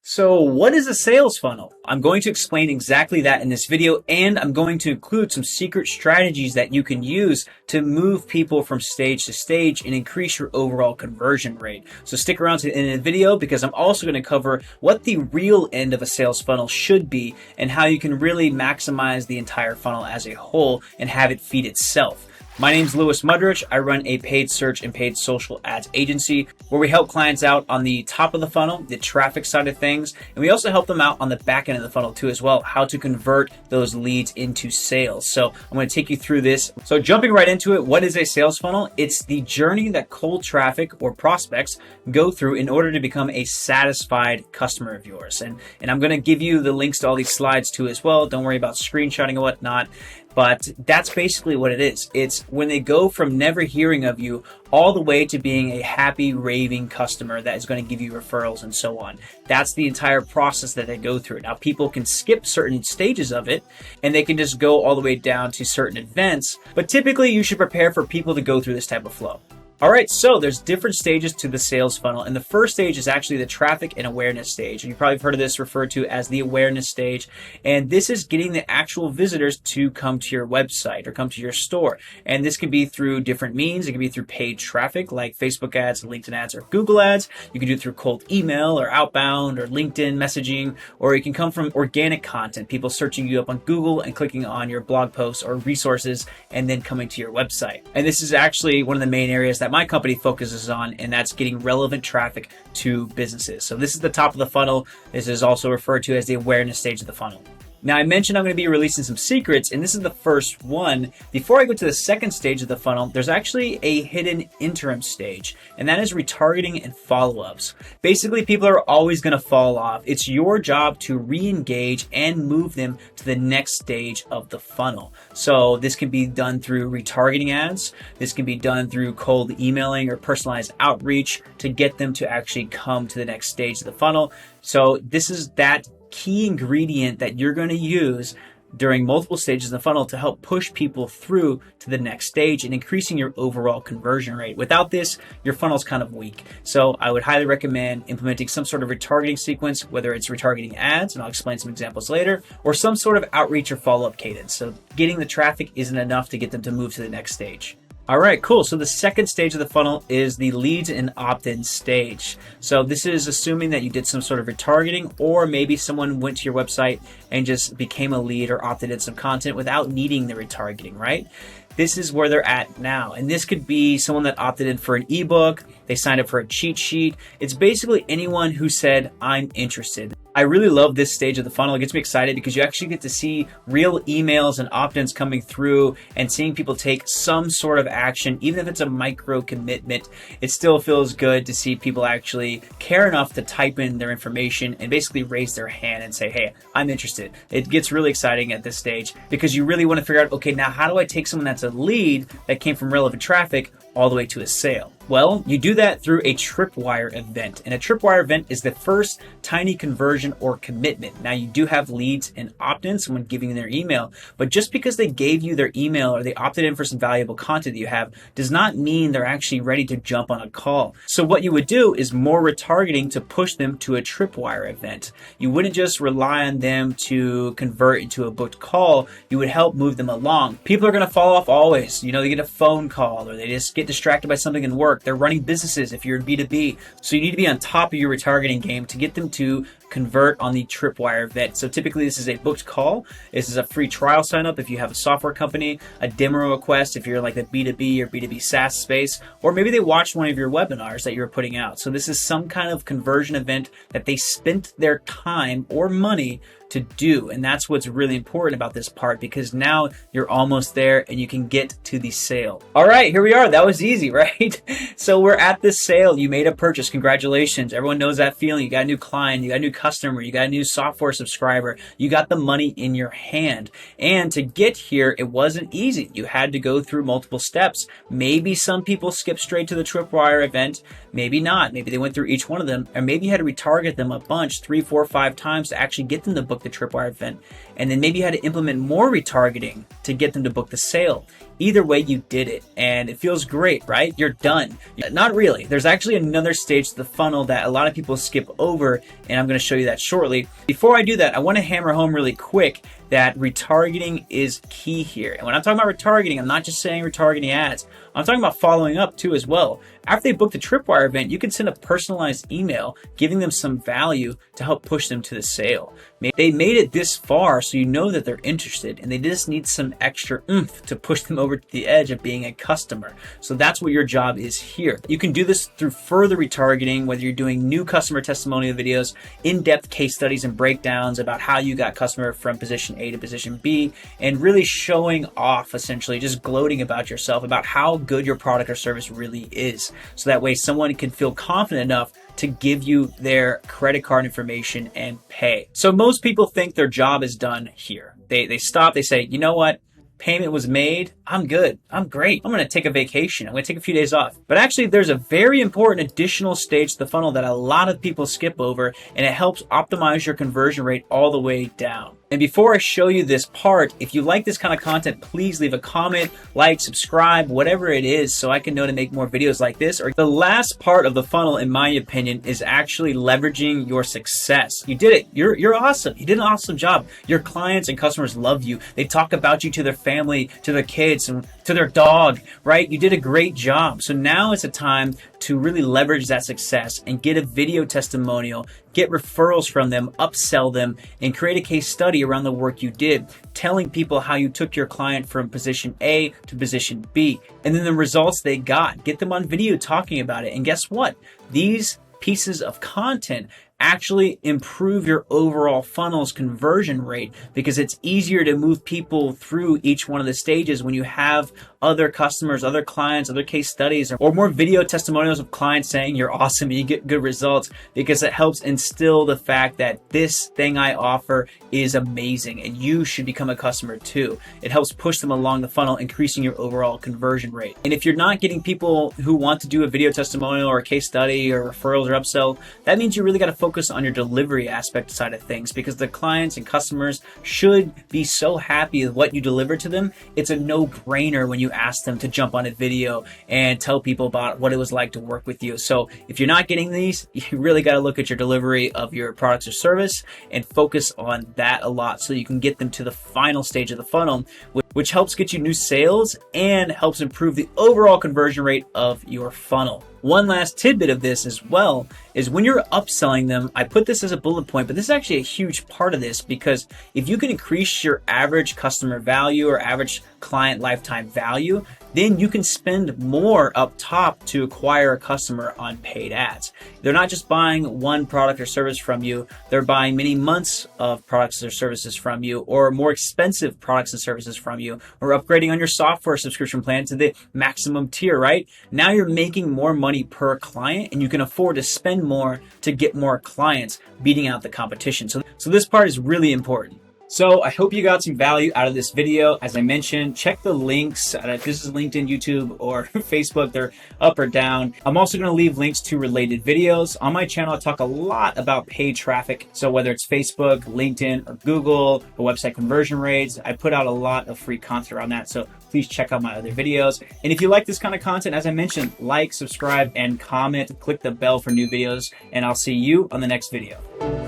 So what is a sales funnel? I'm going to explain exactly that in this video, and I'm going to include some secret strategies that you can use to move people from stage to stage and increase your overall conversion rate. So stick around to the end of the video because I'm also going to cover what the real end of a sales funnel should be and how you can really maximize the entire funnel as a whole and have it feed itself. My name's Mudrich. I run a paid search and paid social ads agency where we help clients out on the top of the funnel, the traffic side of things, and we also help them out on the back end of the funnel too as well, how to convert those leads into sales. So I'm going to take you through this. So jumping right into it, what is a sales funnel? It's the journey that cold traffic or prospects go through in order to become a satisfied customer of yours. And I'm going to give you the links to all these slides too as well. Don't worry about screenshotting and whatnot. But that's basically what it is. It's when they go from never hearing of you all the way to being a happy, raving customer that is going to give you referrals and so on. That's the entire process that they go through. Now, people can skip certain stages of it and they can just go all the way down to certain events. But typically, you should prepare for people to go through this type of flow. All right, so there's different stages to the sales funnel, and the first stage is actually the traffic and awareness stage. And you probably have heard of this referred to as the awareness stage, and this is getting the actual visitors to come to your website or come to your store. And this can be through different means. It can be through paid traffic like Facebook ads, LinkedIn ads, or Google ads. You can do it through cold email or outbound or LinkedIn messaging, or it can come from organic content, people searching you up on Google and clicking on your blog posts or resources and then coming to your website. And this is actually one of the main areas that my company focuses on, and that's getting relevant traffic to businesses. So this is the top of the funnel. This is also referred to as the awareness stage of the funnel. Now, I mentioned I'm going to be releasing some secrets, and this is the first one. Before I go to the second stage of the funnel, there's actually a hidden interim stage, and that is retargeting and follow-ups. Basically, people are always going to fall off. It's your job to re-engage and move them to the next stage of the funnel. So this can be done through retargeting ads. This can be done through cold emailing or personalized outreach to get them to actually come to the next stage of the funnel. So this is that key ingredient that you're going to use during multiple stages of the funnel to help push people through to the next stage and increasing your overall conversion rate. Without this, your funnel's kind of weak. So I would highly recommend implementing some sort of retargeting sequence, whether it's retargeting ads, and I'll explain some examples later, or some sort of outreach or follow-up cadence. So getting the traffic isn't enough to get them to move to the next stage. All right, cool. So the second stage of the funnel is the leads and opt-in stage. So this is assuming that you did some sort of retargeting, or maybe someone went to your website and just became a lead or opted in some content without needing the retargeting, right? This is where they're at now. And this could be someone that opted in for an ebook. They signed up for a cheat sheet. It's basically anyone who said, I'm interested. I really love this stage of the funnel. It gets me excited because you actually get to see real emails and opt-ins coming through and seeing people take some sort of action. Even if it's a micro commitment, it still feels good to see people actually care enough to type in their information and basically raise their hand and say, hey, I'm interested. It gets really exciting at this stage because you really want to figure out, okay, now how do I take someone that's a lead that came from relevant traffic all the way to a sale? Well, you do that through a Tripwire event. And a Tripwire event is the first tiny conversion or commitment. Now, you do have leads and opt-ins, someone giving you their email, but just because they gave you their email or they opted in for some valuable content that you have does not mean they're actually ready to jump on a call. So what you would do is more retargeting to push them to a Tripwire event. You wouldn't just rely on them to convert into a booked call. You would help move them along. People are going to fall off always. You know, they get a phone call or they just get distracted by something in work. They're running businesses if you're in B2B. So you need to be on top of your retargeting game to get them to convert on the Tripwire event. So typically this is a booked call. This is a free trial sign up if you have a software company, a demo request if you're like the B2B or B2B SaaS space, or maybe they watched one of your webinars that you're putting out. So this is some kind of conversion event that they spent their time or money to do. And that's what's really important about this part, because now you're almost there and you can get to the sale. All right, here we are. That was easy, right? So we're at this sale. You made a purchase. Congratulations. Everyone knows that feeling. You got a new client, you got a new customer, you got a new software subscriber, you got the money in your hand. And to get here, it wasn't easy. You had to go through multiple steps. Maybe some people skip straight to the Tripwire event, maybe not. Maybe they went through each one of them, or maybe you had to retarget them a bunch, 3, 4, 5 times to actually get them to book the Tripwire event. And then maybe you had to implement more retargeting to get them to book the sale. Either way, you did it, and it feels great, right? You're done. Not really. There's actually another stage to the funnel that a lot of people skip over, and I'm going to show show you that shortly. Before I do that, I want to hammer home really quick that retargeting is key here. And when I'm talking about retargeting, I'm not just saying retargeting ads. I'm talking about following up too as well. After they book the Tripwire event, you can send a personalized email giving them some value to help push them to the sale. They made it this far, so you know that they're interested, and they just need some extra oomph to push them over to the edge of being a customer. So that's what your job is here. You can do this through further retargeting, whether you're doing new customer testimonial videos, in-depth case studies and breakdowns about how you got customer from position A to position B, and really showing off, essentially just gloating about yourself, about how good your product or service really is. So that way someone can feel confident enough to give you their credit card information and pay. So most people think their job is done here. They stop, they say, you know what? Payment was made. I'm good. I'm great. I'm going to take a vacation. I'm going to take a few days off. But actually, there's a very important additional stage to the funnel that a lot of people skip over, and it helps optimize your conversion rate all the way down. And before I show you this part, if you like this kind of content, please leave a comment, like, subscribe, whatever it is, so I can know to make more videos like this. Or the last part of the funnel, in my opinion, is actually leveraging your success. You did it. You're awesome. You did an awesome job. Your clients and customers love you. They talk about you to their family, to their kids, and to their dog, right? You did a great job. So now it's a time to really leverage that success and get a video testimonial, get referrals from them, upsell them, and create a case study around the work you did, telling people how you took your client from position A to position B, and then the results they got. Get them on video talking about it. And guess what? These pieces of content actually improve your overall funnel's conversion rate, because it's easier to move people through each one of the stages when you have other customers, other clients, other case studies, or more video testimonials of clients saying you're awesome and you get good results, because it helps instill the fact that this thing I offer is amazing and you should become a customer too. It helps push them along the funnel, increasing your overall conversion rate. And if you're not getting people who want to do a video testimonial or a case study or referrals or upsell, that means you really got to focus on your delivery aspect side of things, because the clients and customers should be so happy with what you deliver to them. It's a no-brainer when you ask them to jump on a video and tell people about what it was like to work with you. So if you're not getting these, you really got to look at your delivery of your products or service and focus on that a lot, so you can get them to the final stage of the funnel, which helps get you new sales and helps improve the overall conversion rate of your funnel. One last tidbit of this as well is when you're upselling them, I put this as a bullet point, but this is actually a huge part of this, because if you can increase your average customer value or average client lifetime value, then you can spend more up top to acquire a customer on paid ads. They're not just buying one product or service from you, they're buying many months of products or services from you, or more expensive products and services from you, or upgrading on your software subscription plan to the maximum tier, right? Now you're making more money per client, and you can afford to spend more to get more clients, beating out the competition. So this part is really important. So I hope you got some value out of this video. As I mentioned, check the links. If this is LinkedIn, YouTube, or Facebook, they're up or down. I'm also going to leave links to related videos. On my channel, I talk a lot about paid traffic. So whether it's Facebook, LinkedIn, or Google, or website conversion rates, I put out a lot of free content around that. So please check out my other videos. And if you like this kind of content, as I mentioned, like, subscribe, and comment. Click the bell for new videos, and I'll see you on the next video.